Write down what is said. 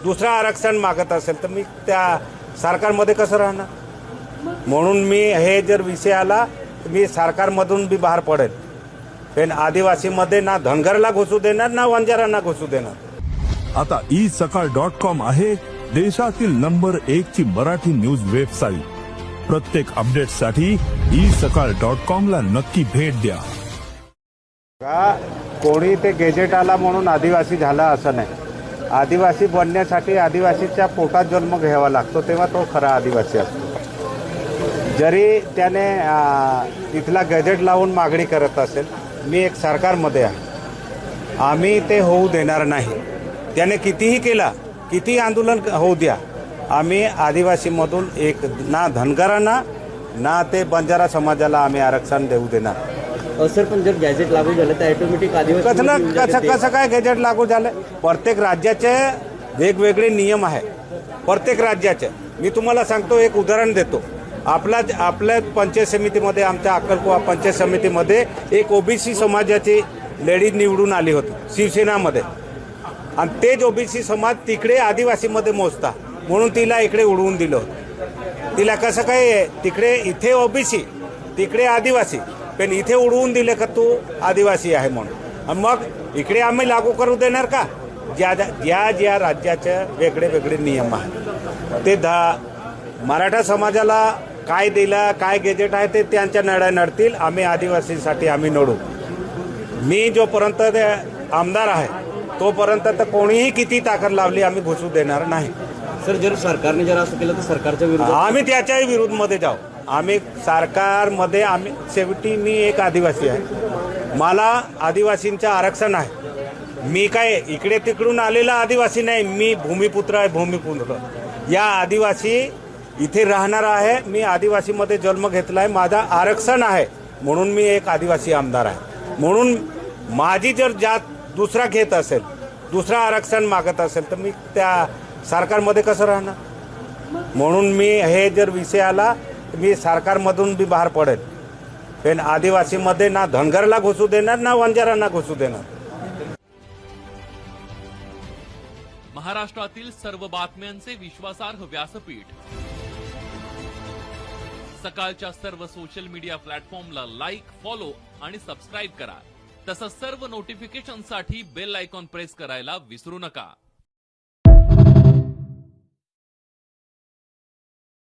दुसरा आरक्षण मागत असेल तर मी त्या सरकारमध्ये कसं राहणार? म्हणून मी हे जर विषय आला तर मी सरकारमधून बी बाहेर पडेल. पण आदिवासीमध्ये ना धनगरला घुसू देणार ना वंजारांना घुसू देणार. आता isakal.com आहे देशातील नंबर 1 ची मराठी न्यूज वेबसाईट. प्रत्येक अपडेटसाठी isakal.com ला नक्की भेट द्या. का कोणी ते गेजेट आला म्हणून आदिवासी झाला असं नाही. आदिवासी बनण्यासाठी आदिवासीच्या पोटात जन्म घ्यावा लागतो, तेव्हा तो खरा आदिवासी असतो. जरी त्याने तिथला गजेट लावून मागणी करत असेल, मी एक सरकारमध्ये आहे, आम्ही ते होऊ देणार नाही. त्याने कितीही केला, किती आंदोलन होऊ द्या, आम्ही आदिवासीमधून एक ना धनगरांना ना ते बंजारा समाजाला आम्ही आरक्षण देऊ देणार. सर, पण जर गॅजेट लागू झालं तर ऑटोमॅटिक आदिवासी कसं काय गॅजेट लागू झालं? प्रत्येक राज्याचे वेगवेगळे नियम आहे, प्रत्येक राज्याचे. मी तुम्हाला सांगतो, एक उदाहरण देतो. आपल्या पंचायत समितीमध्ये, आमच्या अक्कलकुवा पंचायत समितीमध्ये एक ओबीसी समाजाची लेडीज निवडून आली होती शिवसेनामध्ये, आणि तेच ओबीसी समाज तिकडे आदिवासीमध्ये मोजता म्हणून तिला इकडे उडवून दिलं होतं. तिला कसं काय तिकडे, इथे ओबीसी तिकडे आदिवासी, पण इथे उडवून दिले का तू आदिवासी आहे म्हणून. मग इकडे आम्ही लागू करू देणार का? ज्या राज्याचे वेगळे वेगळे नियम आहेत ते मराठा समाजाला काय दिलं, काय गेजेट आहे ते त्यांच्या नड्या नडतील. आम्ही आदिवासीसाठी आम्ही नडू. मी जोपर्यंत ते आमदार आहे तोपर्यंत तर कोणीही किती ताकद लावली आम्ही घुसू देणार नाही. सर, जर सरकारने जर असं केलं तर सरकारच्या विरोधात आम्ही त्याच्याही विरोधमध्ये जाऊ. आम्ही सरकारमध्ये, आम्ही शेवटी मी एक आदिवासी आहे, मला आदिवासींचं आरक्षण आहे. मी काय इकडे तिकडून आलेला आदिवासी नाही, मी भूमिपुत्र आहे. भूमिपुत्र या आदिवासी इथे राहणार आहे. मी आदिवासीमध्ये जन्म घेतला आहे, माझा आरक्षण आहे म्हणून मी एक आदिवासी आमदार आहे. म्हणून माझी जर जात दुसरा घेत असेल, दुसरा आरक्षण मागत असेल तर मी त्या सरकारमध्ये कसं राहणार? म्हणून मी हे जर विषय आला तर मी सरकारमधून बी बाहेर पडेल. पण आदिवासीमध्ये ना धनगरला घुसू देणार ना वंजारांना घुसू देणार. महाराष्ट्रातील सर्व बातम्यांचे विश्वासार्ह व्यासपीठ, सकाळच्या सर्व सोशल मीडिया प्लॅटफॉर्मला लाईक, फॉलो आणि सबस्क्राईब करा. तसंच सर्व नोटिफिकेशनसाठी बेल आयकॉन प्रेस करायला विसरू नका.